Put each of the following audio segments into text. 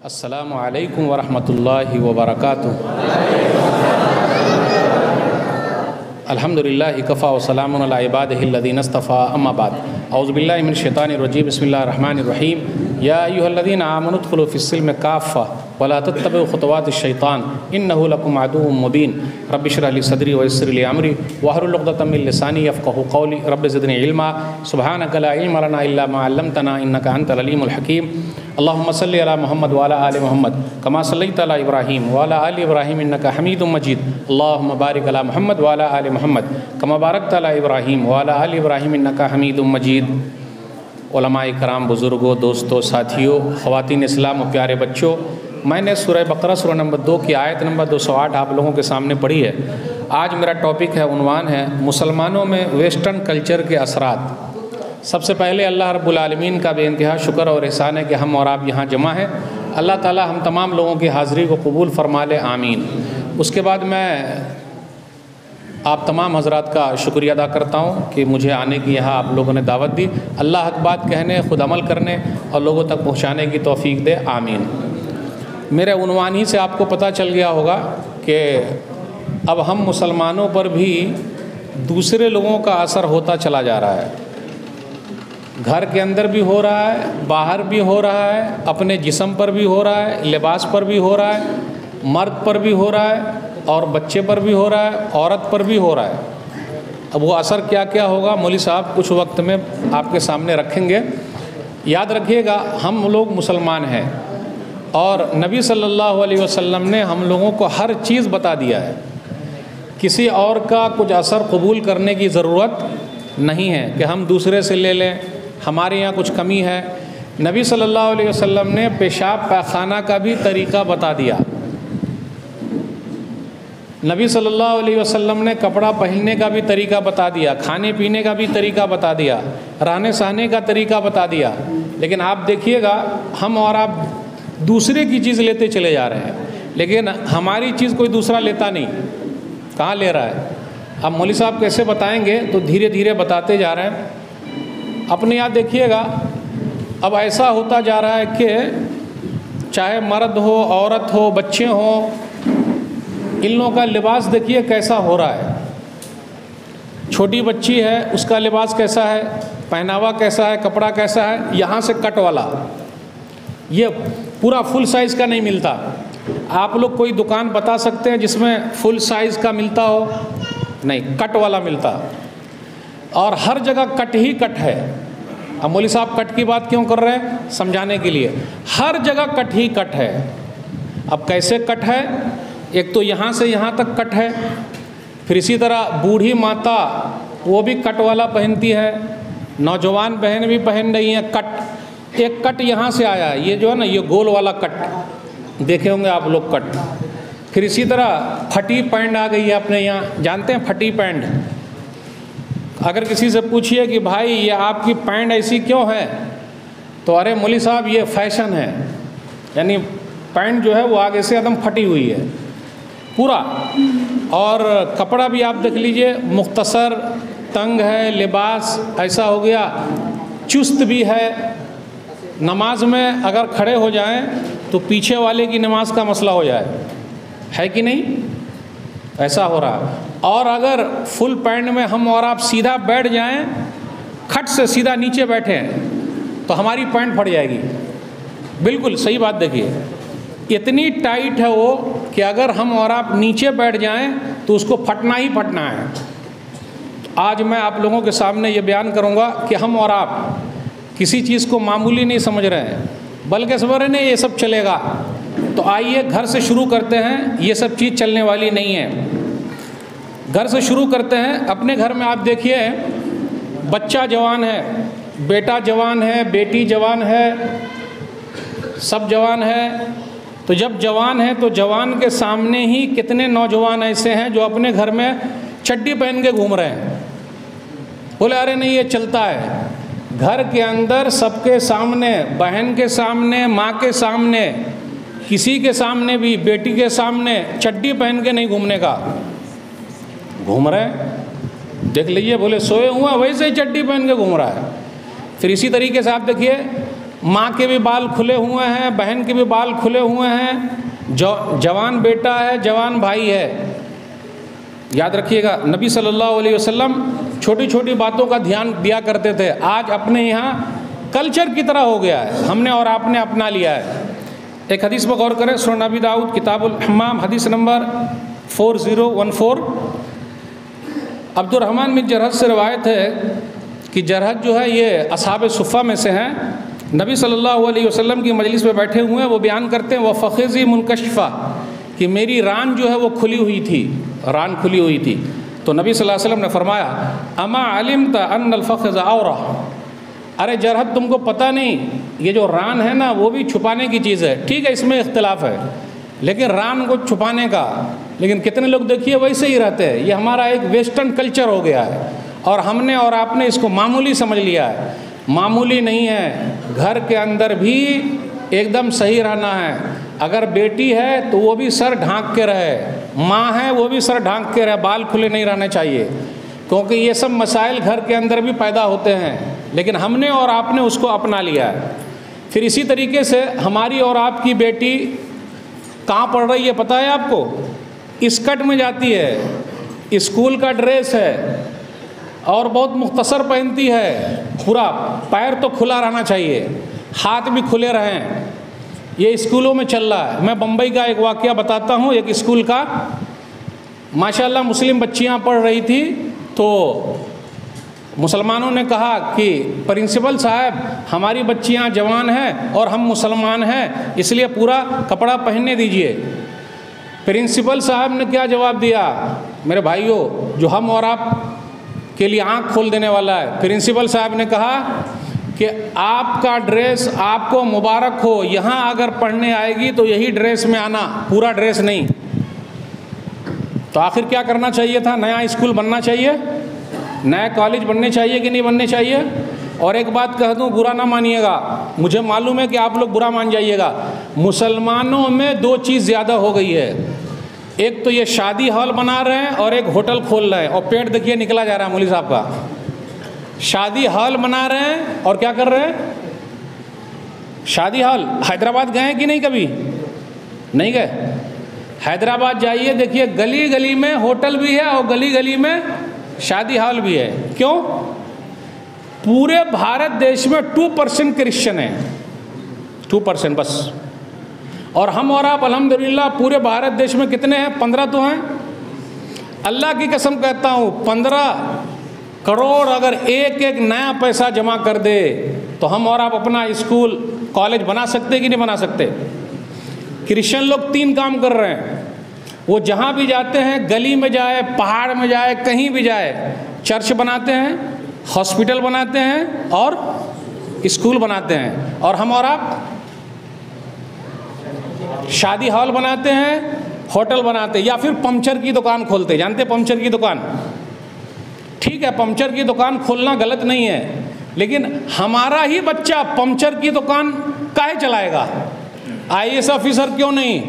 अस्सलामु अलैकुम वरहमतुल्लाहि वबरकातुहू। अल्हम्दुलिल्लाहि कफ़ा व सलामुन अला इबादिहिल्लज़ीना इस्तफ़ा अम्मा बाद। औज़ु बिल्लाहि मिनश शैतानिर रजीम। बिस्मिल्लाहिर रहमानिर रहीम। या अय्युहल्लज़ीना आमनु उदख़ुलू फ़िस्सिल्मि काफ़्फ़ा व ला तत्तबिउ ख़ुतवातिश शैतान इन्नहु लकुम अदुव्वुम मुबीन। रब्बि इश्रह ली सदरी व यस्सिर ली अमरी वहलुल उक़दतम मिन लिसानी यफ़क़हू क़ौली। रब्बि ज़िदनी इल्मा सुब्हानका ला इल्मा लना इल्ला मा अल्लमतना इन्नका अंतल अलीमुल हकीम। अल्लाहुम्मा सल्लि अला मुहम्मद व अला आलि मुहम्मद कमा सल्लैता अला इब्राहीम व अला आलि इब्राहीम इन्नका हमीदुम मजीद। अल्लाहुम्मा बारिक अला मुहम्मद व अला आलि मुहम्मद कमा बारकता अला इब्राहीम व अला आलि इब्राहीम इन्नका हमीदुम मजीद। उलमाए कराम, बुज़ुर्गों, दोस्तों, साथियों, ख़वातीन इस्लाम और प्यारे बच्चों, मैंने सूरह बकरा सूरह नंबर 2 की आयत नंबर 208 आप लोगों के सामने पढ़ी है। आज मेरा टॉपिक है, उन्वान है मुसलमानों में वेस्टर्न कल्चर के असरात। सबसे पहले अल्लाह रब्बुल आलमीन का बेइंतहा शुक्र और एहसान है कि हम और आप यहाँ जमा हैं। अल्लाह ताला हम तमाम लोगों की हाज़िरी को कबूल फरमा ले, आमीन। उसके बाद मैं आप तमाम हज़रात का शुक्रिया अदा करता हूँ कि मुझे आने की यहाँ आप लोगों ने दावत दी। अल्लाह हक़ बात कहने, ख़ुद अमल करने और लोगों तक पहुँचाने की तौफ़ीक दे, आमीन। मेरे उन्वान ही से आपको पता चल गया होगा कि अब हम मुसलमानों पर भी दूसरे लोगों का असर होता चला जा रहा है। घर के अंदर भी हो रहा है, बाहर भी हो रहा है, अपने जिस्म पर भी हो रहा है, लिबास पर भी हो रहा है, मर्द पर भी हो रहा है और बच्चे पर भी हो रहा है, औरत पर भी हो रहा है। अब वो असर क्या क्या होगा मौलवी साहब कुछ वक्त में आपके सामने रखेंगे। याद रखिएगा, हम लोग मुसलमान हैं और नबी सल्लल्लाहु अलैहि वसल्लम ने हम लोगों को हर चीज़ बता दिया है। किसी और का कुछ असर कबूल करने की ज़रूरत नहीं है कि हम दूसरे से ले लें, हमारे यहाँ कुछ कमी है। नबी सल्लल्लाहु अलैहि वसल्लम ने पेशाब पैखाना का भी तरीक़ा बता दिया। नबी सल्लल्लाहु अलैहि वसल्लम ने कपड़ा पहनने का भी तरीक़ा बता दिया, खाने पीने का भी तरीक़ा बता दिया, रहने सहने का तरीक़ा बता दिया। लेकिन आप देखिएगा, हम और आप दूसरे की चीज़ लेते चले जा रहे हैं, लेकिन हमारी चीज़ कोई दूसरा लेता नहीं। कहाँ ले रहा है? अब मौलवी साहब कैसे बताएंगे, तो धीरे धीरे बताते जा रहे हैं। अपने यहाँ देखिएगा, अब ऐसा होता जा रहा है कि चाहे मर्द हो, औरत हो, बच्चे हों, इन लोगों का लिबास देखिए कैसा हो रहा है। छोटी बच्ची है, उसका लिबास कैसा है, पहनावा कैसा है, कपड़ा कैसा है, यहाँ से कट वाला, ये पूरा फुल साइज़ का नहीं मिलता। आप लोग कोई दुकान बता सकते हैं जिसमें फुल साइज़ का मिलता हो? नहीं, कट वाला मिलता। और हर जगह कट ही कट है। अब मौलवी साहब कट की बात क्यों कर रहे हैं? समझाने के लिए। हर जगह कट ही कट है। अब कैसे कट है? एक तो यहाँ से यहाँ तक कट है, फिर इसी तरह बूढ़ी माता वो भी कट वाला पहनती है, नौजवान बहन भी पहन रही हैं कट। एक कट यहाँ से आया है, ये जो है ना, ये गोल वाला कट देखे होंगे आप लोग कट। फिर इसी तरह फटी पैंट आ गई है अपने यहाँ, जानते हैं फटी पैंट? अगर किसी से पूछिए कि भाई ये आपकी पैंट ऐसी क्यों है, तो अरे मौलवी साहब ये फैशन है। यानी पैंट जो है वो आगे से एकदम फटी हुई है पूरा। और कपड़ा भी आप देख लीजिए, मुख्तसर, तंग है, लिबास ऐसा हो गया, चुस्त भी है। नमाज में अगर खड़े हो जाएं तो पीछे वाले की नमाज का मसला हो जाए, है कि नहीं? ऐसा हो रहा है। और अगर फुल पैंट में हम और आप सीधा बैठ जाएं, खट से सीधा नीचे बैठे तो हमारी पैंट फट जाएगी। बिल्कुल सही बात। देखिए, इतनी टाइट है वो कि अगर हम और आप नीचे बैठ जाएं तो उसको फटना ही फटना है। आज मैं आप लोगों के सामने ये बयान करूंगा कि हम और आप किसी चीज़ को मामूली नहीं समझ रहे हैं, बल्कि समझ रहे नहीं ये सब चलेगा। तो आइए घर से शुरू करते हैं। ये सब चीज़ चलने वाली नहीं है। घर से शुरू करते हैं। अपने घर में आप देखिए, बच्चा जवान है, बेटा जवान है, बेटी जवान है, सब जवान है। तो जब जवान है तो जवान के सामने ही कितने नौजवान ऐसे हैं जो अपने घर में चड्डी पहन के घूम रहे हैं। बोले अरे नहीं ये चलता है। घर के अंदर सबके सामने, बहन के सामने, माँ के सामने, किसी के सामने भी, बेटी के सामने चड्डी पहन के नहीं घूमने का। घूम रहे हैं, देख लीजिए, बोले सोए हुआ वैसे ही चड्डी पहन के घूम रहा है। फिर इसी तरीके से आप देखिए, माँ के भी बाल खुले हुए हैं, बहन के भी बाल खुले हुए हैं, जवान बेटा है, जवान भाई है। याद रखिएगा, नबी सल्लल्लाहु अलैहि वसल्लम छोटी छोटी बातों का ध्यान दिया करते थे। आज अपने यहाँ कल्चर की तरह हो गया है, हमने और आपने अपना लिया है। एक हदीस पर गौर करें, सुनन नबी दाऊद किताबुल हम्माम हदीस नंबर 4014। अब्दुर्रहमान बिन जरहद से रवायत है कि जरहद जो है ये असहाब सुफ़ा में से हैं। नबी सल्लल्लाहु अलैहि वसल्लम की मजलिस में बैठे हुए हैं, वो बयान करते हैं व फ़ख़िज़ी मुनकशफ़ा, कि मेरी रान जो है वो खुली हुई थी, रान खुली हुई थी। तो नबी सल्लल्लाहु अलैहि वसल्लम ने फरमाया अमा अलिमत अन्नल फ़ख़िज़ औरा, अरे जरहद तुमको पता नहीं, ये जो रान है ना वो भी छुपाने की चीज़ है। ठीक है, इसमें इख्तिलाफ है, लेकिन रान को छुपाने का, लेकिन कितने लोग देखिए वैसे ही रहते हैं। ये हमारा एक वेस्टर्न कल्चर हो गया है और हमने और आपने इसको मामूली समझ लिया है। मामूली नहीं है, घर के अंदर भी एकदम सही रहना है। अगर बेटी है तो वो भी सर ढांक के रहे, माँ है वो भी सर ढांक के रहे, बाल खुले नहीं रहने चाहिए, क्योंकि ये सब मसाइल घर के अंदर भी पैदा होते हैं, लेकिन हमने और आपने उसको अपना लिया है। फिर इसी तरीके से हमारी और आपकी बेटी कहाँ पढ़ रही है पता है आपको? स्कर्ट में जाती है, स्कूल का ड्रेस है और बहुत मुख्तसर पहनती है, पूरा पैर तो खुला रहना चाहिए, हाथ भी खुले रहें। ये स्कूलों में चल रहा है। मैं बम्बई का एक वाक़या बताता हूँ। एक स्कूल का, माशाल्लाह मुस्लिम बच्चियाँ पढ़ रही थी, तो मुसलमानों ने कहा कि प्रिंसिपल साहब हमारी बच्चियाँ जवान हैं और हम मुसलमान हैं, इसलिए पूरा कपड़ा पहनने दीजिए। प्रिंसिपल साहब ने क्या जवाब दिया? मेरे भाइयों, जो हम और आप के लिए आँख खोल देने वाला है। प्रिंसिपल साहब ने कहा कि आपका ड्रेस आपको मुबारक हो, यहाँ अगर पढ़ने आएगी तो यही ड्रेस में आना, पूरा ड्रेस नहीं। तो आखिर क्या करना चाहिए था? नया स्कूल बनना चाहिए, नया कॉलेज बनने चाहिए कि नहीं बनने चाहिए? और एक बात कह दूं, बुरा ना मानिएगा, मुझे मालूम है कि आप लोग बुरा मान जाइएगा। मुसलमानों में दो चीज़ ज़्यादा हो गई है, एक तो ये शादी हॉल बना रहे हैं और एक होटल खोल रहे हैं, और पेट देखिए निकला जा रहा है मौलवी साहब का। शादी हॉल बना रहे हैं और क्या कर रहे हैं? शादी हॉल। हैदराबाद गए कि नहीं? कभी नहीं गए? हैदराबाद जाइए, देखिए गली गली में होटल भी है और गली गली में शादी हॉल भी है। क्यों? पूरे भारत देश में 2% क्रिश्चियन है, 2% बस। और हम और आप अल्हम्दुलिल्लाह पूरे भारत देश में कितने हैं? 15 तो हैं। अल्लाह की कसम कहता हूँ, 15 करोड़ अगर एक एक नया पैसा जमा कर दे तो हम और आप अपना स्कूल कॉलेज बना सकते कि नहीं बना सकते? क्रिश्चियन लोग 3 काम कर रहे हैं। वो जहाँ भी जाते हैं, गली में जाए, पहाड़ में जाए, कहीं भी जाए, चर्च बनाते हैं, हॉस्पिटल बनाते हैं और स्कूल बनाते हैं। और हम और आप शादी हॉल बनाते हैं, होटल बनाते हैं, या फिर पंचर की दुकान खोलते हैं। जानते हैं पंचर की दुकान? ठीक है, पंचर की दुकान खोलना गलत नहीं है, लेकिन हमारा ही बच्चा पंचर की दुकान काहे चलाएगा? IAS ऑफिसर क्यों नहीं?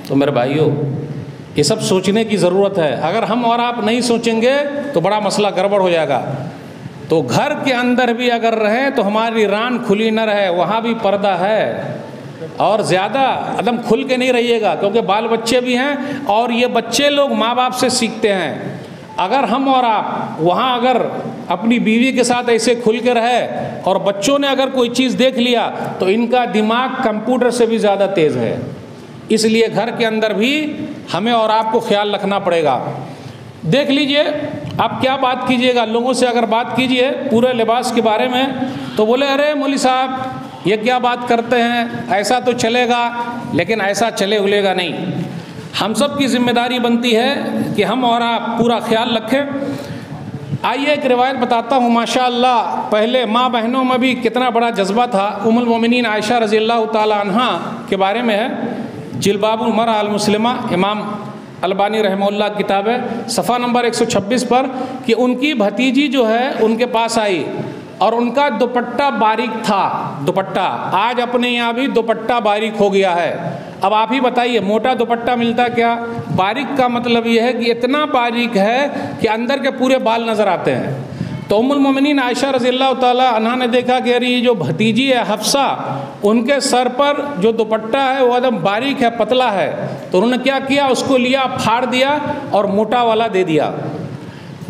तो मेरे भाइयों, ये सब सोचने की ज़रूरत है। अगर हम और आप नहीं सोचेंगे तो बड़ा मसला गड़बड़ हो जाएगा। तो घर के अंदर भी अगर रहें तो हमारी रान खुली न रहे, वहाँ भी पर्दा है। और ज़्यादा एकदम खुल के नहीं रहिएगा, क्योंकि बाल बच्चे भी हैं और ये बच्चे लोग माँ बाप से सीखते हैं। अगर हम और आप वहाँ अगर अपनी बीवी के साथ ऐसे खुल के रहे और बच्चों ने अगर कोई चीज़ देख लिया तो इनका दिमाग कंप्यूटर से भी ज़्यादा तेज़ है। इसलिए घर के अंदर भी हमें और आपको ख्याल रखना पड़ेगा। देख लीजिए, आप क्या बात कीजिएगा, लोगों से अगर बात कीजिए पूरे लिबास के बारे में तो बोले अरे मौलवी साहब ये क्या बात करते हैं, ऐसा तो चलेगा, लेकिन ऐसा चले उलेगा नहीं। हम सब की जिम्मेदारी बनती है कि हम और आप पूरा ख्याल रखें। आइए एक रिवायत बताता हूँ। माशाअल्लाह पहले माँ बहनों में भी कितना बड़ा जज्बा था। उम्मुल मोमिनीन आयशा रज़ियल्लाहु ताला अन्हा के बारे में है, जिल्बाबुल मरअ अल मुस्लिमा, इमाम अलबानी रहमहुल्लाह किताब है, सफ़ा नंबर 126 पर, कि उनकी भतीजी जो है उनके पास आई और उनका दुपट्टा बारीक था। दुपट्टा, आज अपने यहाँ भी दुपट्टा बारीक हो गया है। अब आप ही बताइए, मोटा दुपट्टा मिलता क्या? बारीक का मतलब ये है कि इतना बारीक है कि अंदर के पूरे बाल नज़र आते हैं। तो उम्मुल मोमिनीन आयशा रज़ियल्लाहु ताला अन्हा ने देखा कि अरे ये जो भतीजी है हफ्सा, उनके सर पर जो दुपट्टा है वो एकदम बारीक है, पतला है। तो उन्होंने क्या किया, उसको लिया, फाड़ दिया और मोटा वाला दे दिया।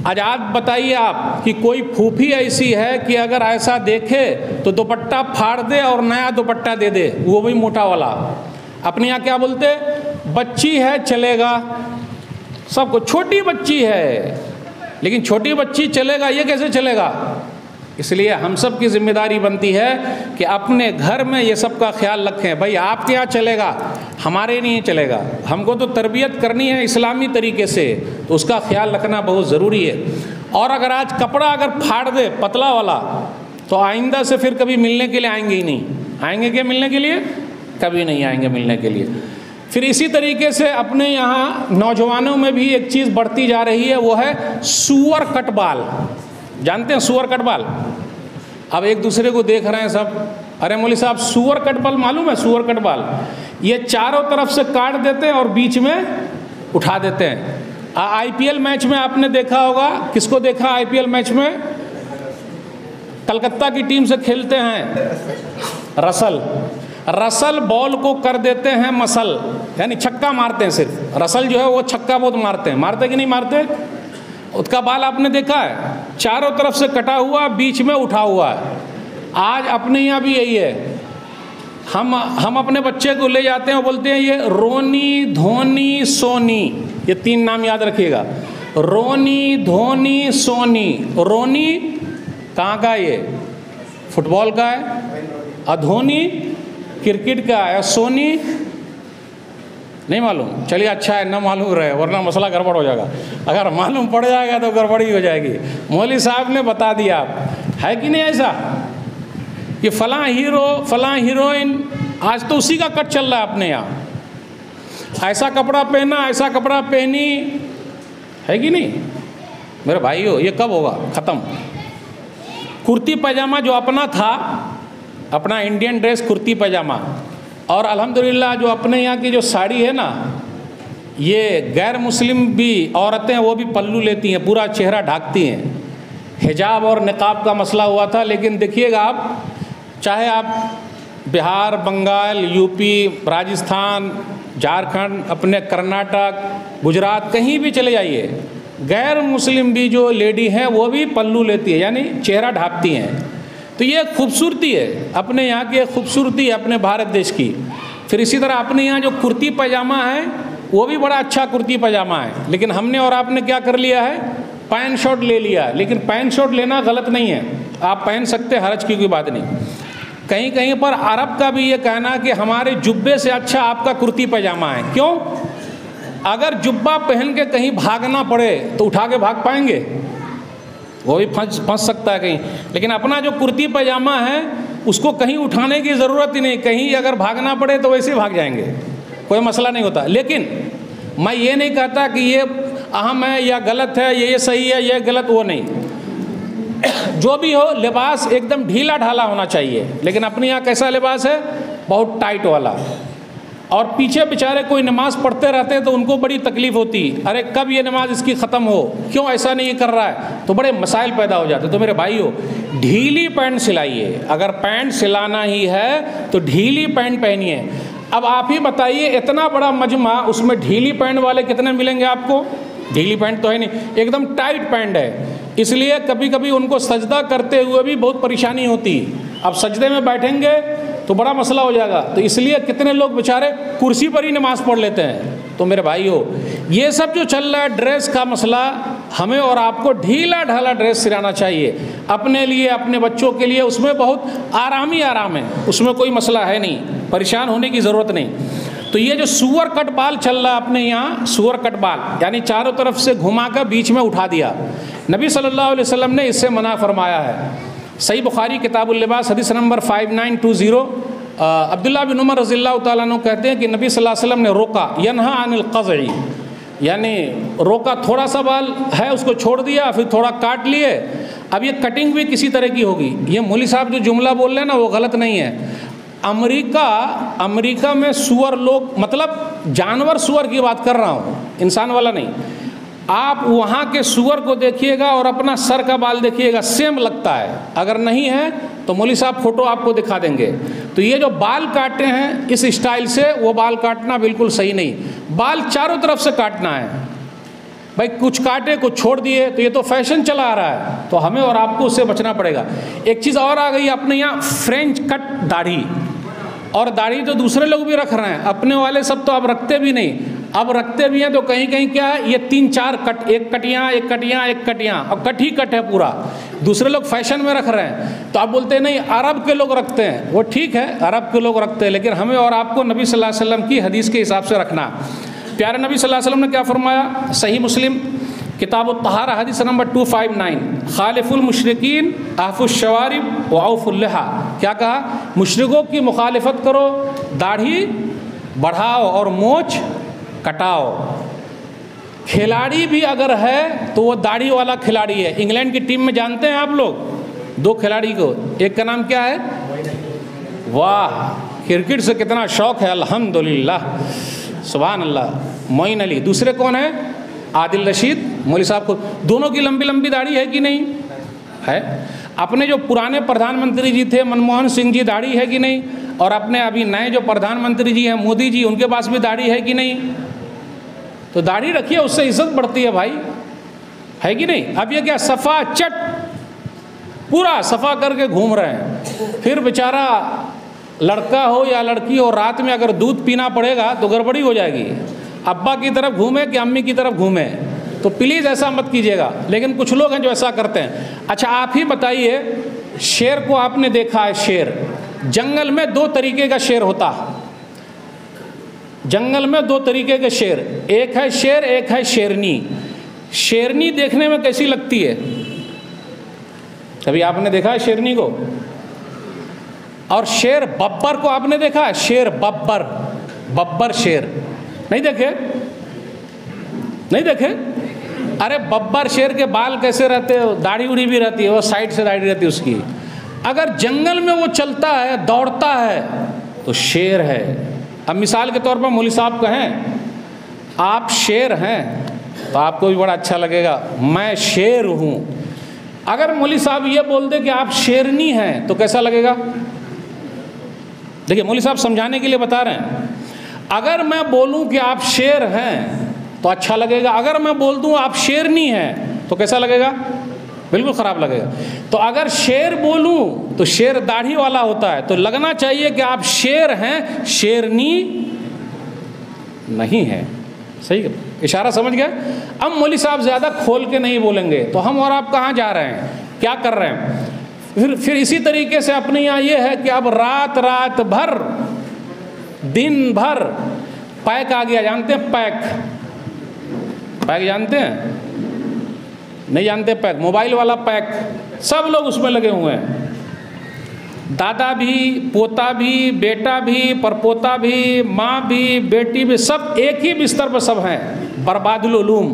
आज बताइए आप कि कोई फूफी ऐसी है कि अगर ऐसा देखे तो दुपट्टा फाड़ दे और नया दुपट्टा दे दे, वो भी मोटा वाला। अपने यहाँ क्या बोलते, बच्ची है चलेगा, सबको छोटी बच्ची है, लेकिन छोटी बच्ची चलेगा, ये कैसे चलेगा? इसलिए हम सब की जिम्मेदारी बनती है कि अपने घर में ये सब का ख्याल रखें। भाई आपके यहाँ चलेगा, हमारे नहीं चलेगा। हमको तो तरबियत करनी है इस्लामी तरीके से, तो उसका ख्याल रखना बहुत ज़रूरी है। और अगर आज कपड़ा अगर फाड़ दे पतला वाला, तो आइंदा से फिर कभी मिलने के लिए आएंगे ही नहीं। आएंगे क्या मिलने के लिए? कभी नहीं आएंगे मिलने के लिए। फिर इसी तरीके से अपने यहाँ नौजवानों में भी एक चीज़ बढ़ती जा रही है, वो है सूअर कट बाल। जानते हैं सूअर कट बाल? अब एक दूसरे को देख रहे हैं सब, अरे मौलवी साहब सूअर कट बाल मालूम है? सूअर कट बाल ये चारों तरफ से काट देते हैं और बीच में उठा देते हैं। IPL मैच में आपने देखा होगा, किसको देखा IPL मैच में? कलकत्ता की टीम से खेलते हैं रसल बॉल को कर देते हैं मसल, यानी छक्का मारते हैं। सिर्फ रसल जो है वो छक्का बहुत मारते कि नहीं मारते? उसका बाल आपने देखा है, चारों तरफ से कटा हुआ, बीच में उठा हुआ है। आज अपने यहाँ भी यही है। हम अपने बच्चे को ले जाते हैं और बोलते हैं ये रोनी, धोनी, सोनी, ये 3 नाम याद रखिएगा। रोनी, धोनी, सोनी। रोनी कहाँ का? ये फुटबॉल का है। धोनी क्रिकेट का है। सोनी नहीं मालूम? चलिए अच्छा है ना मालूम रहे, वरना मसला गड़बड़ हो जाएगा। अगर मालूम पड़ जाएगा तो गड़बड़ी हो जाएगी। मौलवी साहब ने बता दिया, है कि नहीं ऐसा? ये फलां हीरो, फलां हीरोइन, आज तो उसी का कट चल रहा है अपने यहाँ। ऐसा कपड़ा पहना, ऐसा कपड़ा पहनी, है कि नहीं मेरे भाइयों? ये कब होगा ख़त्म? कुर्ती पैजामा जो अपना था, अपना इंडियन ड्रेस कुर्ती पैजामा, और अल्हम्दुलिल्लाह जो अपने यहाँ की जो साड़ी है ना, ये गैर मुस्लिम भी औरतें वो भी पल्लू लेती हैं, पूरा चेहरा ढाकती हैं। हिजाब और निकाब का मसला हुआ था, लेकिन देखिएगा आप, चाहे आप बिहार, बंगाल, यूपी, राजस्थान, झारखंड, अपने कर्नाटक, गुजरात, कहीं भी चले जाइए, गैर मुस्लिम भी जो लेडी हैं वो भी पल्लू लेती है, यानी चेहरा ढाकती हैं। तो ये खूबसूरती है अपने यहाँ की, खूबसूरती है अपने भारत देश की। फिर इसी तरह अपने यहाँ जो कुर्ती पैजामा है वो भी बड़ा अच्छा कुर्ती पैजामा है, लेकिन हमने और आपने क्या कर लिया है, पैंट शर्ट ले लिया। लेकिन पैंट शर्ट लेना गलत नहीं है, आप पहन सकते, हरज की कोई बात नहीं। कहीं कहीं पर अरब का भी ये कहना कि हमारे जुब्बे से अच्छा आपका कुर्ती पैजामा है। क्यों? अगर जुब्बा पहन के कहीं भागना पड़े तो उठा के भाग पाएंगे? वो भी फंस सकता है कहीं। लेकिन अपना जो कुर्ती पैजामा है उसको कहीं उठाने की ज़रूरत ही नहीं, कहीं अगर भागना पड़े तो वैसे भाग जाएंगे, कोई मसला नहीं होता। लेकिन मैं ये नहीं कहता कि ये अहम है या गलत है, ये सही है ये गलत, वो नहीं। जो भी हो, लिबास एकदम ढीला ढाला होना चाहिए। लेकिन अपने यहाँ कैसा लिबास है? बहुत टाइट वाला। और पीछे बेचारे कोई नमाज पढ़ते रहते हैं तो उनको बड़ी तकलीफ़ होती, अरे कब ये नमाज इसकी ख़त्म हो, क्यों ऐसा नहीं कर रहा है, तो बड़े मसाइल पैदा हो जाते। तो मेरे भाइयों, ढीली पैंट सिलाइए। अगर पैंट सिलाना ही है तो ढीली पैंट पहनिए। अब आप ही बताइए, इतना बड़ा मजमा, उसमें ढीली पैंट वाले कितने मिलेंगे आपको? ढीली पैंट तो है नहीं, एकदम टाइट पैंट है। इसलिए कभी कभी उनको सजदा करते हुए भी बहुत परेशानी होती। अब सजदे में बैठेंगे तो बड़ा मसला हो जाएगा, तो इसलिए कितने लोग बेचारे कुर्सी पर ही नमाज़ पढ़ लेते हैं। तो मेरे भाइयों, ये सब जो चल रहा है ड्रेस का मसला, हमें और आपको ढीला ढाला ड्रेस सिलाना चाहिए अपने लिए, अपने बच्चों के लिए। उसमें बहुत आराम ही आराम है, उसमें कोई मसला है नहीं, परेशान होने की ज़रूरत नहीं। तो ये जो सूअर कट बाल चल रहा है अपने यहाँ, सूअर कट बाल यानी चारों तरफ से घुमाकर बीच में उठा दिया, नबी सल्लल्लाहु अलैहि वसल्लम ने इससे मना फरमाया है। सही बुखारी किताबुल लिबास हदीस नंबर 5920, अब्दुल्लाह बिन उमर रज़ियल्लाहु ताला अन्हु कहते हैं कि नबी सल्लल्लाहु अलैहि वसल्लम ने रोका, यनहा अनिल क़ज़ई, यानी रोका, थोड़ा सा बाल है उसको छोड़ दिया, फिर थोड़ा काट लिए। अब ये कटिंग भी किसी तरह की होगी। ये मौलवी साहब जो जुमला बोल रहे हैं ना, वो गलत नहीं है। अमेरिका में सुअर लोग, मतलब जानवर सुअर की बात कर रहा हूँ, इंसान वाला नहीं। आप वहाँ के सूअर को देखिएगा और अपना सर का बाल देखिएगा, सेम लगता है। अगर नहीं है तो मौलवी साहब फोटो आपको दिखा देंगे। तो ये जो बाल काटे हैं इस स्टाइल से, वो बाल काटना बिल्कुल सही नहीं। बाल चारों तरफ से काटना है भाई, कुछ काटे कुछ छोड़ दिए तो ये तो फैशन चला आ रहा है, तो हमें और आपको उससे बचना पड़ेगा। एक चीज़ और आ गई अपने यहाँ, फ्रेंच कट दाढ़ी। और दाढ़ी तो दूसरे लोग भी रख रहे हैं, अपने वाले सब तो अब रखते भी नहीं। अब रखते भी हैं तो कहीं कहीं क्या है, ये 3-4 कट, एक कट यहाँ, एक कट यहाँ, एक कट यहाँ, और कट ही कट है पूरा। दूसरे लोग फैशन में रख रहे हैं, तो आप बोलते हैं नहीं अरब के लोग रखते हैं। वो ठीक है, अरब के लोग रखते हैं, लेकिन हमें और आपको नबी सल्लल्लाहु अलैहि वसल्लम की हदीस के हिसाब से रखना। प्यारे नबी सल्लल्लाहु अलैहि वसल्लम ने क्या फरमाया, सही मुस्लिम किताब तहारा हदीस नंबर 259, खालिफुल मुशरिकीन आफुश शवारिब व औफुल लिहा। क्या कहा, मुशरिकों की मुखालिफत करो, दाढ़ी बढ़ाओ और मोछ कटाओ। खिलाड़ी भी अगर है तो वो दाढ़ी वाला खिलाड़ी है। इंग्लैंड की टीम में जानते हैं आप लोग 2 खिलाड़ी को, एक का नाम क्या है, वाह क्रिकेट से कितना शौक है, अल्हम्दुलिल्लाह सुभान अल्लाह, मोइन अली। दूसरे कौन है, आदिल रशीद। मौलवी साहब को दोनों की लंबी लंबी दाढ़ी है कि नहीं है। अपने जो पुराने प्रधानमंत्री जी थे मनमोहन सिंह जी, दाढ़ी है कि नहीं। और अपने अभी नए जो प्रधानमंत्री जी हैं मोदी जी, उनके पास भी दाढ़ी है कि नहीं। तो दाढ़ी रखिए, उससे इज्जत बढ़ती है भाई, है कि नहीं। अब ये क्या सफ़ा चट पूरा सफ़ा करके घूम रहे हैं, फिर बेचारा लड़का हो या लड़की हो, रात में अगर दूध पीना पड़ेगा तो गड़बड़ी हो जाएगी। अब्बा की तरफ घूमे कि अम्मी की तरफ घूमे, तो प्लीज़ ऐसा मत कीजिएगा। लेकिन कुछ लोग हैं जो ऐसा करते हैं। अच्छा आप ही बताइए, शेर को आपने देखा है, शेर जंगल में 2 तरीके का शेर होता है। जंगल में 2 तरीके के शेर, एक है शेर, एक है शेरनी। शेरनी देखने में कैसी लगती है, कभी आपने देखा है शेरनी को। और शेर बब्बर को आपने देखा है, शेर बब्बर, बब्बर शेर नहीं देखे, नहीं देखे। अरे बब्बर शेर के बाल कैसे रहते हैं, दाढ़ी उड़ी भी रहती है, वो साइड से दाढ़ी रहती है उसकी। अगर जंगल में वो चलता है, दौड़ता है, तो शेर है। अब मिसाल के तौर पर मौलवी साहब कहें आप शेर हैं तो आपको भी बड़ा अच्छा लगेगा, मैं शेर हूँ। अगर मौलवी साहब ये बोल दे कि आप शेरनी हैं तो कैसा लगेगा। देखिए मौलवी साहब समझाने के लिए बता रहे हैं। अगर मैं बोलूं कि आप शेर हैं तो अच्छा लगेगा, अगर मैं बोल दूं आप शेरनी हैं तो कैसा लगेगा, बिल्कुल ख़राब लगेगा। तो अगर शेर बोलूं तो शेर दाढ़ी वाला होता है, तो लगना चाहिए कि आप शेर हैं, शेरनी नहीं है। सही इशारा समझ गए। अब मौलवी साहब ज़्यादा खोल के नहीं बोलेंगे तो हम और आप कहाँ जा रहे हैं, क्या कर रहे हैं। फिर इसी तरीके से अपने यहाँ ये है कि अब रात भर दिन भर पैक आ गया। जानते हैं पैक, पैक जानते हैं, नहीं जानते पैक, मोबाइल वाला पैक, सब लोग उसमें लगे हुए हैं। दादा भी, पोता भी, बेटा भी, परपोता भी, माँ भी, बेटी भी, सब एक ही बिस्तर पर सब हैं। बर्बादुल उलूम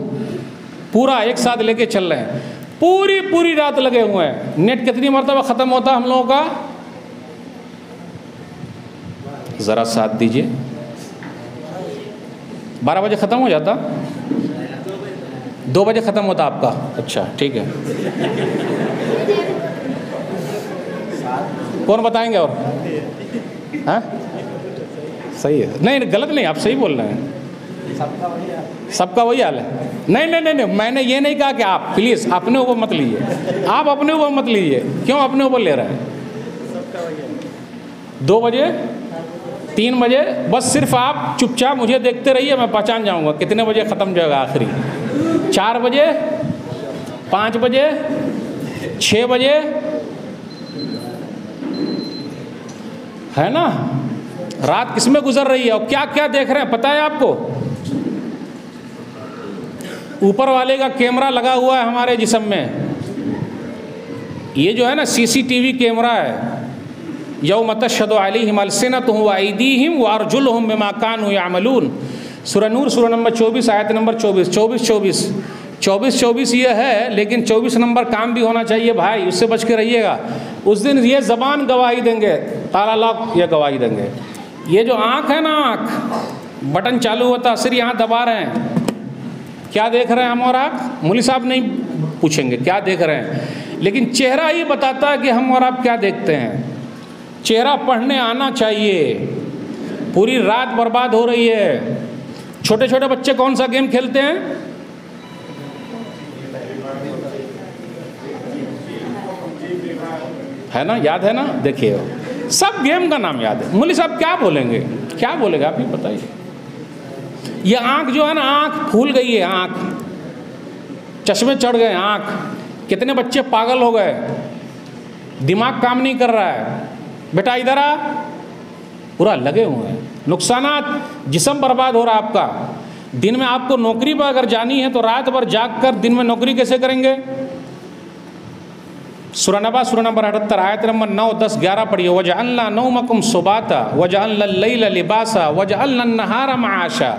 पूरा एक साथ लेके चल रहे हैं, पूरी रात लगे हुए हैं। नेट कितनी मरतबा ख़त्म होता हम लोगों का, ज़रा साथ दीजिए। 12 बजे ख़त्म हो जाता, 2 बजे ख़त्म होता आपका। अच्छा ठीक है, कौन बताएंगे और हाँ सही है, नहीं गलत नहीं, आप सही बोल रहे हैं, सबका वही हाल है। नहीं, मैंने ये नहीं कहा कि आप प्लीज़ अपने ऊपर मत लीजिए, आप अपने ऊपर मत लीजिए। क्यों अपने ऊपर ले रहे हैं। 2 बजे 3 बजे बस सिर्फ आप चुपचाप मुझे देखते रहिए, मैं पहचान जाऊंगा कितने बजे ख़त्म हो जाएगा आखिरी। 4 बजे, 5 बजे, 6 बजे, है ना। रात किसमें गुजर रही है और क्या क्या देख रहे हैं पता है आपको। ऊपर वाले का कैमरा लगा हुआ है हमारे जिस्म में, ये जो है ना CCTV कैमरा है। यौम तशहदु अलैहिम अलसिनतुहुम व अयदीहिम व अर्जुलुहुम बिमा कानू यअमलून। सूरह नूर सूरह नंबर 24 आयत नंबर 24 ये है, लेकिन 24 नंबर काम भी होना चाहिए भाई, उससे बच के रहिएगा। उस दिन ये ज़बान गवाही देंगे, ताला लाख ये गवाही देंगे। ये जो आँख है ना, आँख बटन चालू होता, सिर यहाँ दबा रहे हैं, क्या देख रहे हैं हम और आप? मौलवी साहब नहीं पूछेंगे क्या देख रहे हैं, लेकिन चेहरा ही बताता है कि हम और आप क्या देखते हैं। चेहरा पढ़ने आना चाहिए। पूरी रात बर्बाद हो रही है। छोटे छोटे बच्चे कौन सा गेम खेलते हैं? है ना, याद है ना? देखिए सब गेम का नाम याद है। मौलवी साहब क्या बोलेंगे, क्या बोलेगा आप ही बताइए। ये आँख जो है ना, आँख फूल गई है, आँख चश्मे चढ़ गए, आँख। कितने बच्चे पागल हो गए, दिमाग काम नहीं कर रहा है। बेटा इधर आ, पूरा लगे हुए हैं। नुकसानात, जिस्म बर्बाद हो रहा है आपका। दिन में आपको नौकरी पर अगर जानी है तो रात भर जाग कर दिन में नौकरी कैसे करेंगे? सूरह नबा सूरह नंबर 78 आयत नंबर 9, 10, 11 पढ़िए। वजअलना नौमकुम सुबाता वजअलना लैला लिबासा वजअलना नहारा माआशा।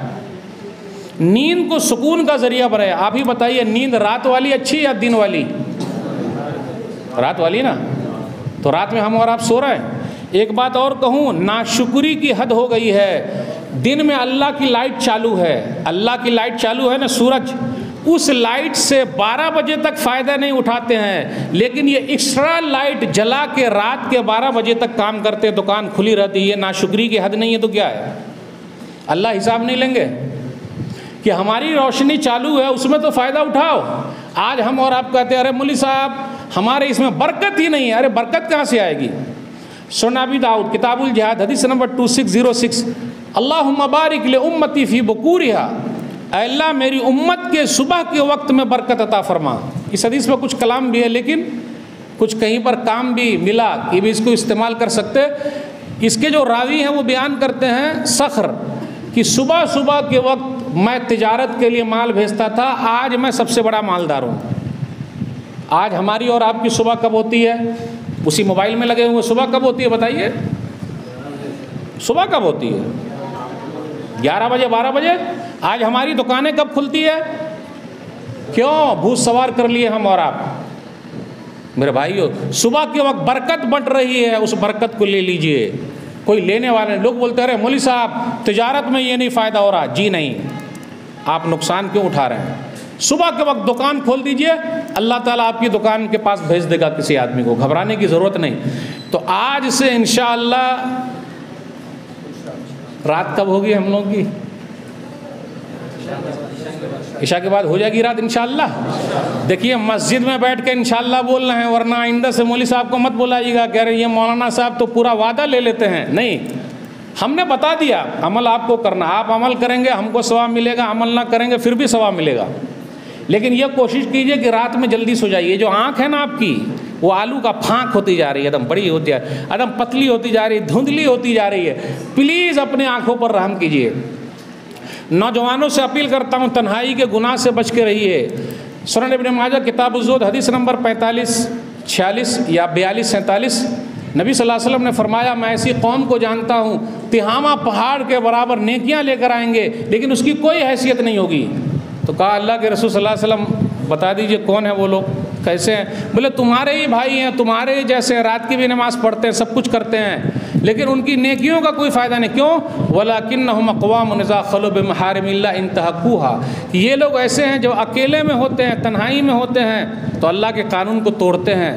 नींद को सुकून का जरिया बनाए। आप ही बताइए, नींद रात वाली अच्छी या दिन वाली? रात वाली ना। तो रात में हम और आप सो रहे हैं। एक बात और कहूँ, नाशुक्री की हद हो गई है। दिन में अल्लाह की लाइट चालू है, अल्लाह की लाइट चालू है ना, सूरज, उस लाइट से 12 बजे तक फ़ायदा नहीं उठाते हैं, लेकिन ये एक्स्ट्रा लाइट जला के रात के 12 बजे तक काम करते, दुकान खुली रहती है। नाशुक्री की हद नहीं है तो क्या है? अल्लाह हिसाब नहीं लेंगे कि हमारी रोशनी चालू है, उसमें तो फ़ायदा उठाओ। आज हम और आप कहते हैं अरे मौलवी साहब हमारे इसमें बरकत ही नहीं है। अरे बरकत कहाँ से आएगी? सुनन अबी दाऊद किताबुल जिहाद हदीस नंबर 2606, अल्लाहुम्मा बारिक ले उम्मती फ़ी बुकूरिहा, अल्लाह मेरी उम्मत के सुबह के वक्त में बरकत अता फरमा। इस हदीस में कुछ कलाम भी है, लेकिन कुछ कहीं पर काम भी मिला कि भी इसको इस्तेमाल कर सकते। इसके जो रावी हैं वो बयान करते हैं सखर कि सुबह सुबह के वक्त मैं तिजारत के लिए माल भेजता था, आज मैं सबसे बड़ा मालदार हूँ। आज हमारी और आपकी सुबह कब होती है? उसी मोबाइल में लगे हुए। सुबह कब होती है बताइए? सुबह कब होती है? 11 बजे 12 बजे। आज हमारी दुकानें कब खुलती है? क्यों? भूत सवार कर लिए हम और आप। मेरे भाइयों, सुबह के वक्त बरकत बट रही है, उस बरकत को ले लीजिए। कोई लेने वाले लोग बोलते हैं अरे मौलवी साहब तिजारत में ये नहीं फ़ायदा हो रहा। जी नहीं, आप नुकसान क्यों उठा रहे हैं? सुबह के वक्त दुकान खोल दीजिए, अल्लाह ताला आपकी दुकान के पास भेज देगा किसी आदमी को, घबराने की ज़रूरत नहीं। तो आज से इंशाअल्लाह, रात कब होगी हम लोगों की? इशा के बाद हो जाएगी रात इंशाअल्लाह। देखिए मस्जिद में बैठ के इंशाअल्लाह बोल रहे हैं, वरना आइंदा से मौलवी साहब को मत बुलाइएगा, कह रहे ये मौलाना साहब तो पूरा वादा ले लेते हैं। नहीं, हमने बता दिया अमल आपको करना। आप अमल करेंगे हमको सवाब मिलेगा, अमल ना करेंगे फिर भी सवाब मिलेगा। लेकिन यह कोशिश कीजिए कि रात में जल्दी सो जाइए। जो आँख है ना आपकी, वो आलू का फाँक होती जा रही है, एकदम बड़ी होती है, एकदम पतली होती जा रही है, धुंधली होती जा रही है। प्लीज़ अपने आँखों पर रहम कीजिए। नौजवानों से अपील करता हूँ, तन्हाई के गुनाह से बच के रहिए। सुनन इब्न माजा किताब उज़्ज़ुहद हदीस नंबर 45, 46 या 42, 47, नबी सल्लल्लाहु अलैहि वसल्लम ने फरमाया, मैं ऐसी कौम को जानता हूँ तिहामा पहाड़ के बराबर नेकियां लेकर आएंगे, लेकिन उसकी कोई हैसियत नहीं होगी। तो कहा अल्लाह के रसूल सल्लल्लाहु अलैहि वसल्लम बता दीजिए कौन है वो लोग, कैसे हैं? बोले तुम्हारे ही भाई हैं, तुम्हारे ही जैसे, रात की भी नमाज़ पढ़ते हैं, सब कुछ करते हैं, लेकिन उनकी नेकियों का कोई फ़ायदा नहीं। क्यों? वलाकिन्नहुम अक़वामुन इज़ा ख़लू बिमहारिमिल्लाह इंतहकूहा। ये लोग ऐसे हैं जो अकेले में होते हैं, तन्हाई में होते हैं तो अल्लाह के कानून को तोड़ते हैं।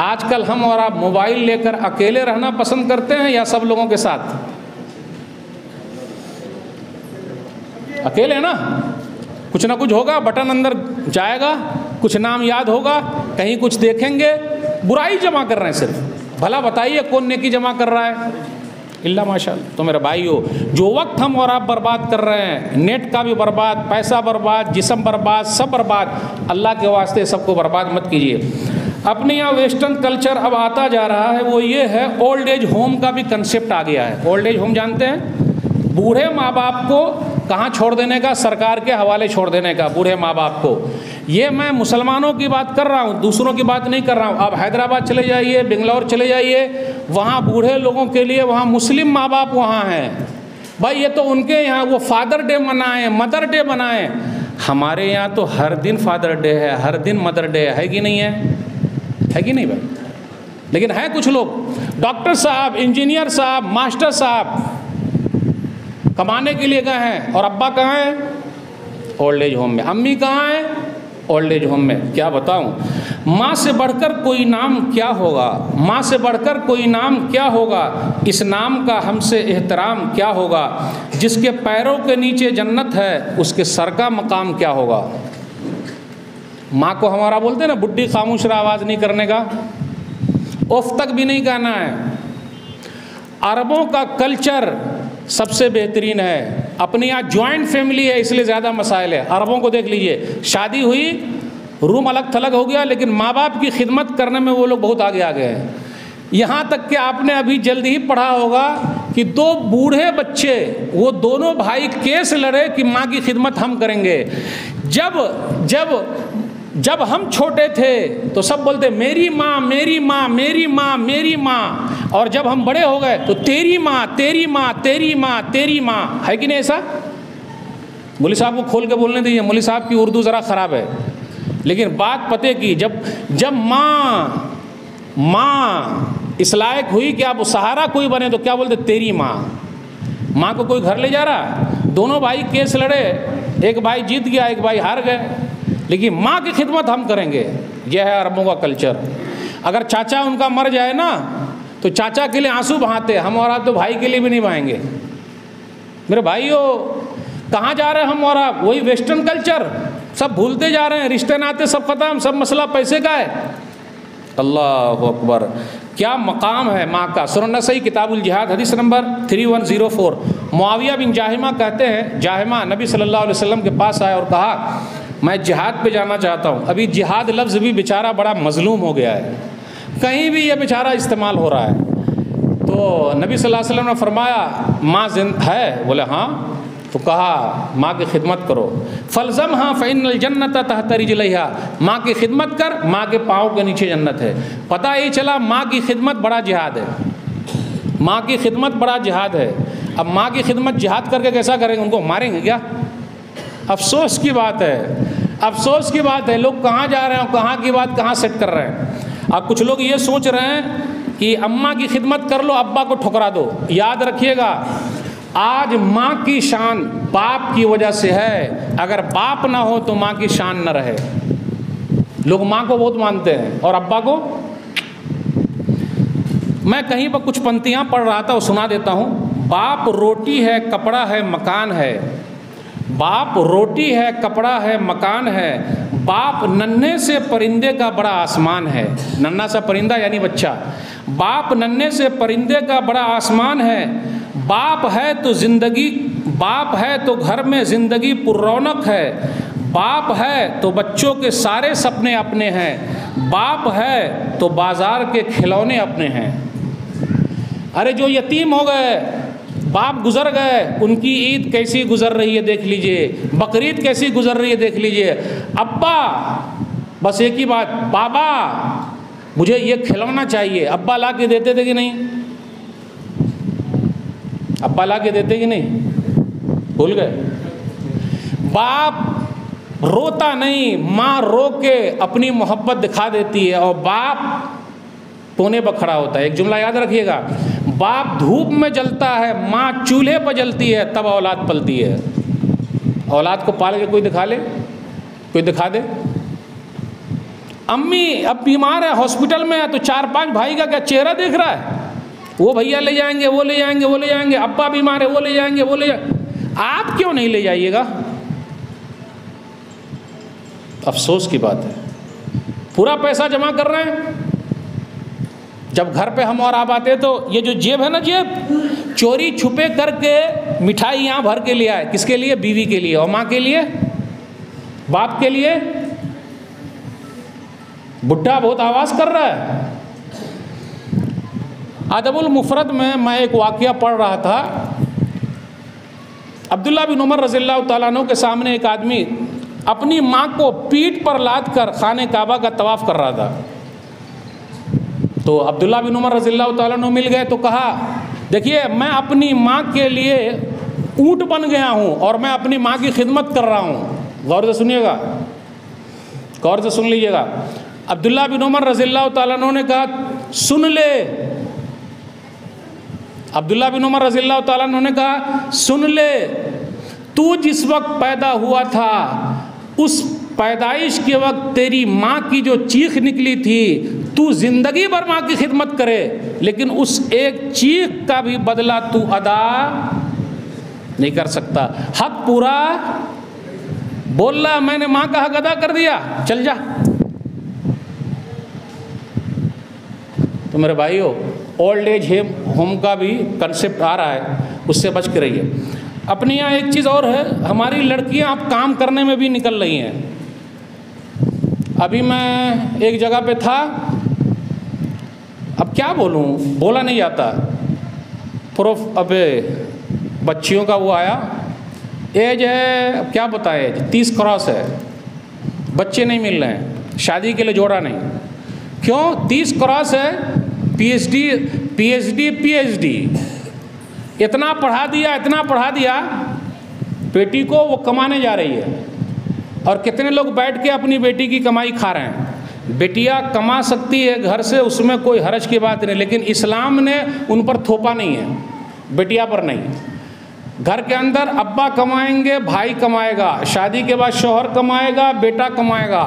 आजकल हम और आप मोबाइल लेकर अकेले रहना पसंद करते हैं या सब लोगों के साथ? अकेले ना, कुछ ना कुछ होगा, बटन अंदर जाएगा, कुछ नाम याद होगा, कहीं कुछ देखेंगे, बुराई जमा कर रहे हैं सिर्फ। भला बताइए कौन नेकी जमा कर रहा है? इल्ला माशाअल्लाह। तो मेरे भाइयों, जो वक्त हम और आप बर्बाद कर रहे हैं, नेट का भी बर्बाद, पैसा बर्बाद, जिस्म बर्बाद, सब बर्बाद, अल्लाह के वास्ते सबको बर्बाद मत कीजिए। अपने यहाँ वेस्टर्न कल्चर अब आता जा रहा है, वो ये है, ओल्ड एज होम का भी कंसेप्ट आ गया है। ओल्ड एज होम जानते हैं? बूढ़े माँ बाप को कहाँ छोड़ देने का? सरकार के हवाले छोड़ देने का, बूढ़े माँ बाप को। ये मैं मुसलमानों की बात कर रहा हूँ, दूसरों की बात नहीं कर रहा हूँ। आप हैदराबाद चले जाइए, बेंगलोर चले जाइए, वहाँ बूढ़े लोगों के लिए वहाँ मुस्लिम माँ बाप वहाँ हैं। भाई ये तो उनके यहाँ वो फादर डे मनाएं, मदर डे मनाएं। हमारे यहाँ तो हर दिन फादर डे है, हर दिन मदर डे है कि नहीं है? है कि नहीं भाई? लेकिन है कुछ लोग, डॉक्टर साहब, इंजीनियर साहब, मास्टर साहब कमाने के लिए गए हैं और अब्बा कहाँ हैं? ओल्ड एज होम में। अम्मी कहाँ है? ओल्ड एज होम में। क्या बताऊं, माँ से बढ़कर कोई नाम क्या होगा, माँ से बढ़कर कोई नाम क्या होगा, इस नाम का हमसे एहतराम क्या होगा, जिसके पैरों के नीचे जन्नत है उसके सर का मकाम क्या होगा। माँ को हमारा बोलते हैं ना, बुड्ढी खामोश रहा, आवाज़ नहीं करने का, उफ तक भी नहीं कहना है। अरबों का कल्चर सबसे बेहतरीन है। अपने यहाँ जॉइंट फैमिली है इसलिए ज़्यादा मसाइल है। अरबों को देख लीजिए, शादी हुई, रूम अलग थलग हो गया, लेकिन माँ बाप की खिदमत करने में वो लोग बहुत आगे आ गए हैं। यहाँ तक कि आपने अभी जल्द ही पढ़ा होगा कि 2 बूढ़े बच्चे, वो दोनों भाई केस लड़े कि माँ की खिदमत हम करेंगे। जब हम छोटे थे तो सब बोलते मेरी माँ मेरी माँ मेरी माँ मेरी माँ, और जब हम बड़े हो गए तो तेरी माँ तेरी माँ तेरी माँ तेरी माँ। है कि नहीं ऐसा? मौलवी साहब को खोल के बोलने दीजिए, मौलवी साहब की उर्दू ज़रा ख़राब है, लेकिन बात पते की। जब माँ इस लायक हुई कि आप सहारा कोई बने तो क्या बोलते? तेरी माँ। माँ को कोई घर ले जा रहा, दोनों भाई केस लड़े, एक भाई जीत गया एक भाई हार गए, लेकिन माँ की खिदमत हम करेंगे। यह है अरबों का कल्चर। अगर चाचा उनका मर जाए ना तो चाचा के लिए आंसू बहाते, हम और आप तो भाई के लिए भी नहीं बहाएंगे। मेरे भाइयों, कहाँ जा रहे हैं हम और आप? वही वेस्टर्न कल्चर, सब भूलते जा रहे हैं, रिश्ते नाते सब खत्म, सब मसला पैसे का है। अल्लाह अकबर, क्या मकाम है माँ का। सूरह नसई किताबुल जिहाद हदीस नंबर 3104। मुआविया बिन जाहिमा कहते हैं, जाहिमा नबी सल्लल्लाहु अलैहि वसल्लम के पास आया और कहा मैं जिहाद पे जाना चाहता हूँ। अभी जिहाद लफ्ज़ भी बेचारा बड़ा मजलूम हो गया है, कहीं भी ये बेचारा इस्तेमाल हो रहा है। तो नबी सल्लल्लाहु अलैहि वसल्लम ने फरमाया माँ जिंदा है? बोले हाँ। तो कहा माँ की खिदमत करो। फलजम हाँ फ़इन्नल जन्नत तहत रिजलैहा, माँ की खिदमत कर, माँ के पाँव के नीचे जन्नत है। पता ही चला माँ की खिदमत बड़ा जिहाद है, माँ की खिदमत बड़ा जिहाद है। अब माँ की खिदमत जिहाद करके कैसा करेंगे? उनको मारेंगे क्या? अफसोस की बात है, अफसोस की बात है। लोग कहाँ जा रहे हैं, कहाँ की बात कहाँ सेट कर रहे हैं। अब कुछ लोग ये सोच रहे हैं कि अम्मा की खिदमत कर लो, अब्बा को ठुकरा दो। याद रखिएगा, आज माँ की शान बाप की वजह से है, अगर बाप ना हो तो माँ की शान न रहे। लोग माँ को बहुत मानते हैं और अब्बा को। मैं कहीं पर कुछ पंक्तियाँ पढ़ रहा था, वो सुना देता हूँ। बाप रोटी है कपड़ा है मकान है, बाप रोटी है कपड़ा है मकान है, बाप नन्हे से परिंदे का बड़ा आसमान है। नन्हा सा परिंदा यानी बच्चा। बाप नन्हे से परिंदे का बड़ा आसमान है, बाप है तो जिंदगी, बाप है तो घर में ज़िंदगी पुररौनक है, बाप है तो बच्चों के सारे सपने अपने हैं, बाप है तो बाज़ार के खिलौने अपने हैं। अरे जो यतीम हो गए, बाप गुजर गए, उनकी ईद कैसी गुजर रही है देख लीजिए, बकरीद कैसी गुजर रही है देख लीजिए। अब्बा बस एक ही बात, बाबा मुझे ये खिलौना चाहिए, अब्बा ला के देते थे कि नहीं? अब्बा ला के देते कि नहीं? भूल गए। बाप रोता नहीं, माँ रो के अपनी मोहब्बत दिखा देती है और बाप कोने पर खड़ा होता है। एक जुमला याद रखिएगा, बाप धूप में जलता है, माँ चूल्हे पर जलती है, तब औलाद पलती है। औलाद को पाल के कोई दिखा ले, कोई दिखा दे। अम्मी अब बीमार है, हॉस्पिटल में है, तो 4-5 भाई का क्या चेहरा देख रहा है? वो भैया ले जाएंगे, वो ले जाएंगे, वो ले जाएंगे, अब्बा बीमार है, वो ले जाएंगे, वो ले जाएंगे। आप क्यों नहीं ले जाइएगा? अफसोस की बात है, पूरा पैसा जमा कर रहे हैं। जब घर पे हम और आप आते तो ये जो जेब है ना, जेब चोरी छुपे करके मिठाई यहाँ भर के ले आए। किसके लिए? बीवी के लिए। और माँ के लिए? बाप के लिए? बुढ़ा बहुत आवाज़ कर रहा है। अदबुल मुफरद में मैं एक वाक़या पढ़ रहा था। अब्दुल्ला बिन उमर रज़ियल्लाहु ताला अन्हु के सामने एक आदमी अपनी माँ को पीठ पर लाद कर खाने काबा का तवाफ़ कर रहा था। तो अब्दुल्ला बिन उमर रज़ियल्लाहु ताला अन्हु मिल गए तो कहा, देखिए मैं अपनी माँ के लिए ऊँट बन गया हूँ और मैं अपनी माँ की खिदमत कर रहा हूँ। गौर से सुनिएगा, गौर से सुन लीजिएगा। अब्दुल्ला बिन उमर रज़ियल्लाहु ताला अन्हु ने कहा, सुन ले। अब्दुल्ला बिन उमर रज़ियल्लाहु ताला अन्हु ने कहा, सुन ले, तू जिस वक्त पैदा हुआ था उस पैदाइश के वक्त तेरी माँ की जो चीख निकली थी, तू जिंदगी भर माँ की खिदमत करे लेकिन उस एक चीख का भी बदला तू अदा नहीं कर सकता। हक पूरा बोल रहा, मैंने माँ का हक अदा कर दिया, चल जा। तो मेरे भाइयों, ओल्ड एज होम का भी कंसेप्ट आ रहा है, उससे बच के रहिए। अपने यहाँ एक चीज़ और है, हमारी लड़कियाँ अब काम करने में भी निकल रही हैं। अभी मैं एक जगह पे था, अब क्या बोलूँ, बोला नहीं जाता। प्रूफ अबे बच्चियों का वो आया, एज है, अब क्या बताए, 30 क्रॉस है, बच्चे नहीं मिल रहे हैं, शादी के लिए जोड़ा नहीं। क्यों? 30 क्रॉस है, पीएचडी इतना पढ़ा दिया बेटी को, वो कमाने जा रही है। और कितने लोग बैठ के अपनी बेटी की कमाई खा रहे हैं। बेटियां कमा सकती है घर से, उसमें कोई हर्ज की बात नहीं, लेकिन इस्लाम ने उन पर थोपा नहीं है, बेटियां पर नहीं। घर के अंदर अब्बा कमाएंगे, भाई कमाएगा, शादी के बाद शौहर कमाएगा, बेटा कमाएगा,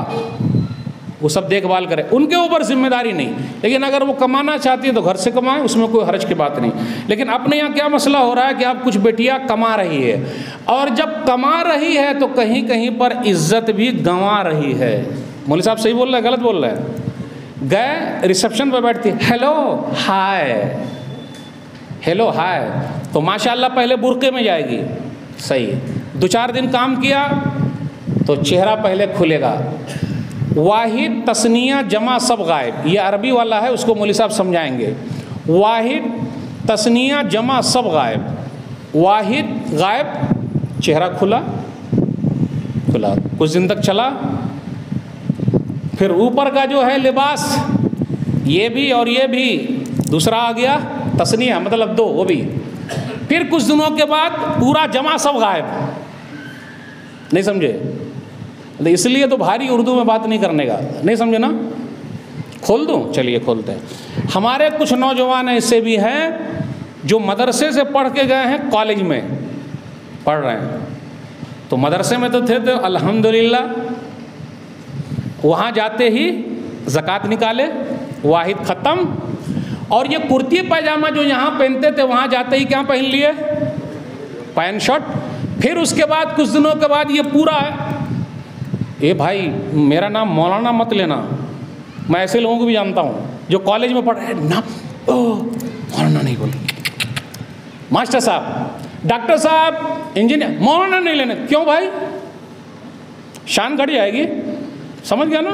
वो सब देखभाल करे, उनके ऊपर जिम्मेदारी नहीं। लेकिन अगर वो कमाना चाहती है तो घर से कमाए, उसमें कोई हर्ज की बात नहीं। लेकिन अपने यहाँ क्या मसला हो रहा है कि अब कुछ बेटियाँ कमा रही है, और जब कमा रही है तो कहीं कहीं पर इज्जत भी गंवा रही है। मौलवी साहब सही बोल रहे हैं, गलत बोल रहे हैं? गए रिसेप्शन पर बैठती, हेलो हाय, तो माशाल्लाह पहले बुर्के में जाएगी, सही। 2-4 दिन काम किया तो चेहरा पहले खुलेगा। वाहिद तस्निया जमा सब गायब, ये अरबी वाला है, उसको मौलवी साहब समझाएंगे। वाहिद तस्निया जमा सब गायब, वाहिद गायब, चेहरा खुला, कुछ दिन तक चला। फिर ऊपर का जो है लिबास, ये भी और ये भी, दूसरा आ गया तस्निया, मतलब 2, वो भी। फिर कुछ दिनों के बाद पूरा जमा सब गायब। नहीं समझे? इसलिए तो भारी उर्दू में बात नहीं करने का, नहीं समझे ना? खोल दूं? चलिए खोलते हैं। हमारे कुछ नौजवान ऐसे भी हैं जो मदरसे से पढ़ के गए हैं, कॉलेज में पढ़ रहे हैं। तो मदरसे में तो थे तो अल्हम्दुलिल्लाह, वहाँ जाते ही ज़कात निकाले, वाहिद ख़त्म। और ये कुर्ती पैजामा जो यहाँ पहनते थे, वहाँ जाते ही क्या पहन लिए? Pant shirt. फिर उसके बाद कुछ दिनों के बाद ये पूरा है। ए भाई, मेरा नाम मौलाना मत लेना, मैं ऐसे लोगों को भी जानता हूँ जो कॉलेज में पढ़ रहे हैं, ना मौलाना नहीं बोलेंगे, मास्टर साहब, डॉक्टर साहब, इंजीनियर, मौलाना नहीं लेना। क्यों भाई? शान घट जाएगी, समझ गया ना?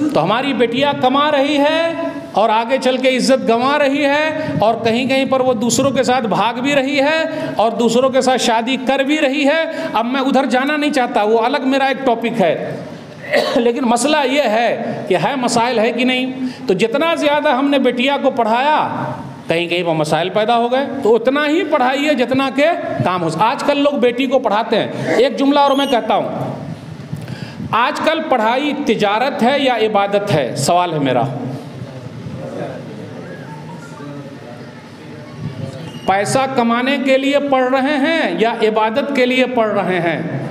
तो हमारी बेटियां कमा रही है और आगे चल के इज्जत गंवा रही है, और कहीं कहीं पर वो दूसरों के साथ भाग भी रही है और दूसरों के साथ शादी कर भी रही है। अब मैं उधर जाना नहीं चाहता, वो अलग मेरा एक टॉपिक है। लेकिन मसला ये है कि है मसाइल है कि नहीं। तो जितना ज़्यादा हमने बेटियां को पढ़ाया, कहीं कहीं पर मसाइल पैदा हो गए, तो उतना ही पढ़ाइए जितना के काम हो। आजकल लोग बेटी को पढ़ाते हैं, एक जुमला और मैं कहता हूँ, आजकल पढ़ाई तिजारत है या इबादत है? सवाल है मेरा। पैसा कमाने के लिए पढ़ रहे हैं या इबादत के लिए पढ़ रहे हैं?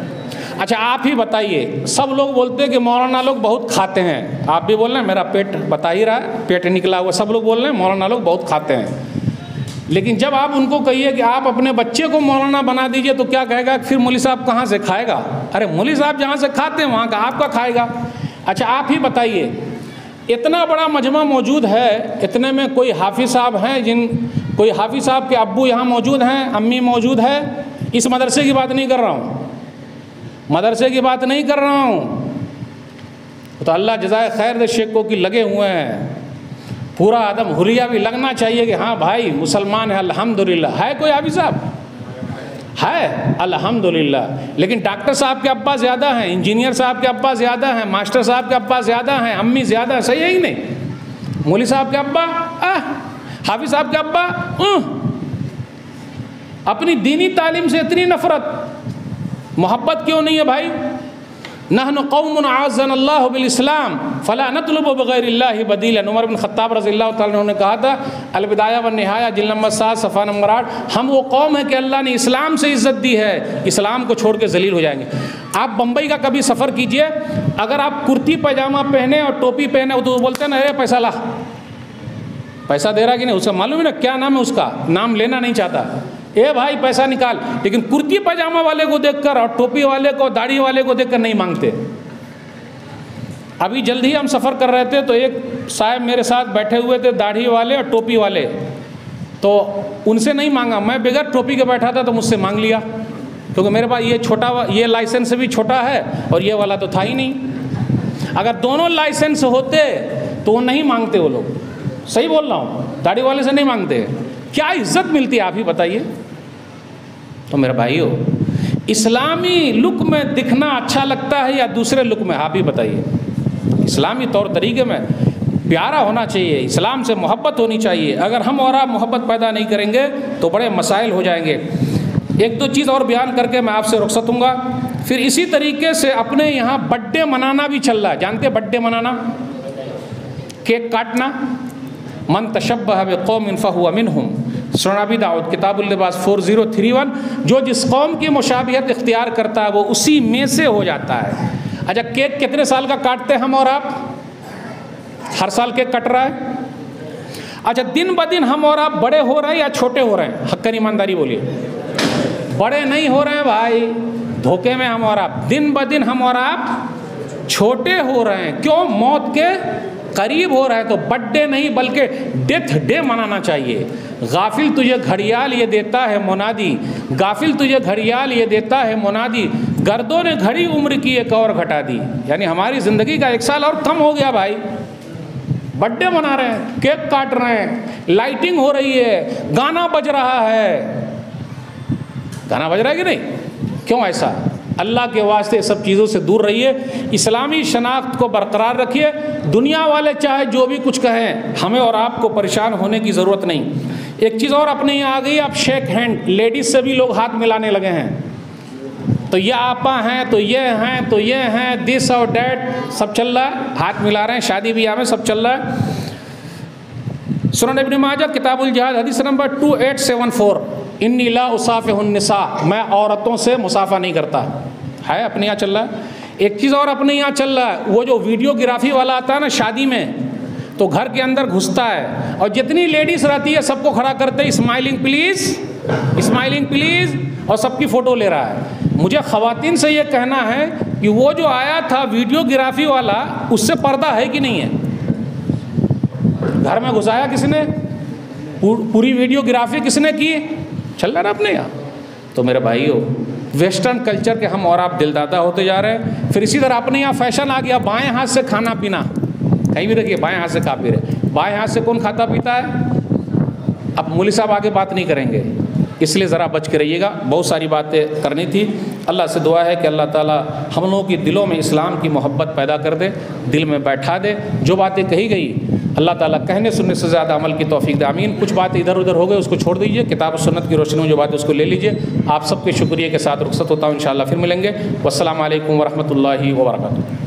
अच्छा आप ही बताइए। सब लोग बोलते हैं कि मौलाना लोग बहुत खाते हैं, आप भी बोल रहे हैं, मेरा पेट बता ही रहा है, पेट निकला हुआ। सब लोग बोल रहे हैं मौलाना लोग बहुत खाते हैं। लेकिन जब आप उनको कहिए कि आप अपने बच्चे को मौलाना बना दीजिए, तो क्या कहेगा? फिर मौलवी साहब कहाँ से खाएगा? अरे मौलवी साहब जहाँ से खाते हैं वहाँ का आपका खाएगा। अच्छा आप ही बताइए, इतना बड़ा मजमा मौजूद है, इतने में कोई हाफिज साहब हैं, कोई हाफिज साहब के अब्बू यहाँ मौजूद हैं, अम्मी मौजूद है? इस मदरसे की बात नहीं कर रहा हूँ, मदरसे की बात नहीं कर रहा हूँ। तो अल्लाह जज़ाए खैर दे शेखों की लगे हुए हैं, पूरा आदम हुलिया भी लगना चाहिए कि हाँ भाई मुसलमान है, अल्हम्दुलिल्लाह। है कोई हाफिज साहब? है, अल्हम्दुलिल्लाह। लेकिन डॉक्टर साहब के अब्बा ज़्यादा हैं, इंजीनियर साहब के अब्बा ज़्यादा हैं, मास्टर साहब के अब्बा ज़्यादा हैं, अम्मी ज़्यादा है। सही है ही नहीं? मौलवी साहब के अब्बा, हाफिज साहब के अब्बा, अपनी दीनी तालीम से इतनी नफरत, मोहब्बत क्यों नहीं है भाई? नहनु कौमुन आज़्ज़नल्लाहु बिल इस्लाम फ़ला नतलुबु बिग़ैरिल्लाहि बदीलन। उमर बिन ख़त्ताब रज़ियल्लाहु तआला अन्हु ने कहा था अल-बिदाया व निहाया जिल्द नंबर 7 सफ़ा नंबर 8, हम वो कौम है कि अल्लाह ने इस्लाम से इज़्ज़त दी है, इस्लाम को छोड़ के ज़लील हो जाएंगे। आप बम्बई का कभी सफ़र कीजिए, अगर आप कुर्ती पैजामा पहने और टोपी पहने तो बोलते हैं ना, अरे पैसा ला, पैसा दे रहा कि नहीं, उसका मालूम है ना क्या नाम है, उसका नाम लेना नहीं चाहता, ए भाई पैसा निकाल। लेकिन कुर्ती पैजामा वाले को देखकर और टोपी वाले को, दाढ़ी वाले को देखकर नहीं मांगते। अभी जल्दी ही हम सफ़र कर रहे थे तो एक साहब मेरे साथ बैठे हुए थे, दाढ़ी वाले और टोपी वाले, तो उनसे नहीं मांगा, मैं बगैर टोपी के बैठा था तो मुझसे मांग लिया, क्योंकि मेरे पास ये छोटा, ये लाइसेंस भी छोटा है और ये वाला तो था ही नहीं। अगर दोनों लाइसेंस होते तो वो नहीं मांगते, वो लोग, सही बोल रहा हूँ, दाढ़ी वाले से नहीं मांगते। क्या इज्जत मिलती है आप ही बताइए। तो मेरे भाइयों, इस्लामी लुक में दिखना अच्छा लगता है या दूसरे लुक में, आप ही बताइए। इस्लामी तौर तरीके में प्यारा होना चाहिए, इस्लाम से मोहब्बत होनी चाहिए। अगर हम और आप मोहब्बत पैदा नहीं करेंगे तो बड़े मसाइल हो जाएंगे। एक दो चीज़ और बयान करके मैं आपसे रुखसत दूँगा। फिर इसी तरीके से अपने यहाँ बर्थडे मनाना भी चल रहा है, जानते हैं बर्थडे मनाना, केक काटना। मन तशब्बह बिक़ौमिन फ़हुव मिनहुम, सुनन अबी दाऊद किताबुल लिबास 4031, जो जिस कौम की मुशाबिहत इख्तियार करता है वो उसी में से हो जाता है। अच्छा, केक कितने साल का काटते हैं हम और आप? हर साल केक कट रहा है। अच्छा, दिन ब दिन हम और आप बड़े हो रहे हैं या छोटे हो रहे हैं? हक़्क़न ईमानदारी बोलिए। बड़े नहीं हो रहे हैं भाई, धोखे में हम और आप, दिन ब दिन हम और आप छोटे हो रहे हैं। क्यों? मौत के करीब हो रहा है। तो बर्थडे नहीं बल्कि डेथ डे मनाना चाहिए। गाफिल तुझे घड़ियाल ये देता है मुनादी, गाफिल तुझे घड़ियाल ये देता है मुनादी, गर्दों ने घड़ी उम्र की एक और घटा दी। यानी हमारी ज़िंदगी का 1 साल और कम हो गया भाई। बर्थडे मना रहे हैं, केक काट रहे हैं, लाइटिंग हो रही है, गाना बज रहा है। गाना बज रहा है कि नहीं? क्यों ऐसा? अल्लाह के वास्ते सब चीज़ों से दूर रहिए, इस्लामी शनाख्त को बरकरार रखिए। दुनिया वाले चाहे जो भी कुछ कहें, हमें और आपको परेशान होने की ज़रूरत नहीं। एक चीज़ और अपने यहाँ आ गई, आप शेक हैंड, लेडीज़ से भी लोग हाथ मिलाने लगे हैं। तो ये आपा हैं, तो ये हैं, तो ये हैं, दिस और डैट सब चल रहा है, हाथ मिला रहे हैं, शादी ब्याह में सब चल रहा है। सुनन इब्न माजा किताबुल जिहाद हदीस नंबर 2874, इन्नी ला उसाफ़िहुन निसा, मैं औरतों से मुसाफ़ा नहीं करता है। अपने यहाँ चल रहा है। एक चीज़ और अपने यहाँ चल रहा है, वो जो वीडियोग्राफी वाला आता है ना शादी में, तो घर के अंदर घुसता है और जितनी लेडीज़ रहती है सबको खड़ा करते, स्माइलिंग प्लीज़, स्माइलिंग प्लीज़, और सबकी फ़ोटो ले रहा है। मुझे ख़वातीन से ये कहना है कि वो जो आया था वीडियोग्राफी वाला, उससे पर्दा है कि नहीं है? घर में घुसाया किसने? पूरी वीडियोग्राफी किसने की? चल रहा है अपने यहाँ। तो मेरे भाइयों, वेस्टर्न कल्चर के हम और आप दिलदादा होते जा रहे हैं। फिर इसी तरह अपने यहाँ फैशन आ गया, बाएं हाथ से खाना पीना। कहीं भी देखिए बाएं हाथ से खा पी रहे। बाएं हाथ से कौन खाता पीता है? अब मौलवी साहब आगे बात नहीं करेंगे, इसलिए ज़रा बच के रहिएगा। बहुत सारी बातें करनी थी। अल्लाह से दुआ है कि अल्लाह ताला हम लोगों के दिलों में इस्लाम की मोहब्बत पैदा कर दे, दिल में बैठा दे। जो बातें कही गई अल्लाह ताला कहने सुनने से ज़्यादा अमल की तौफीक दे। आमीन। कुछ बातें इधर उधर हो गए, उसको छोड़ दीजिए, किताब सुन्नत की रोशनी में जो बात उसको ले लीजिए। आप सबके शुक्रिया के साथ रुखसत होता हूँ, इंशाअल्लाह फिर मिलेंगे। वस्सलामु अलैकुम वरहमतुल्लाहि वबरकातुहू।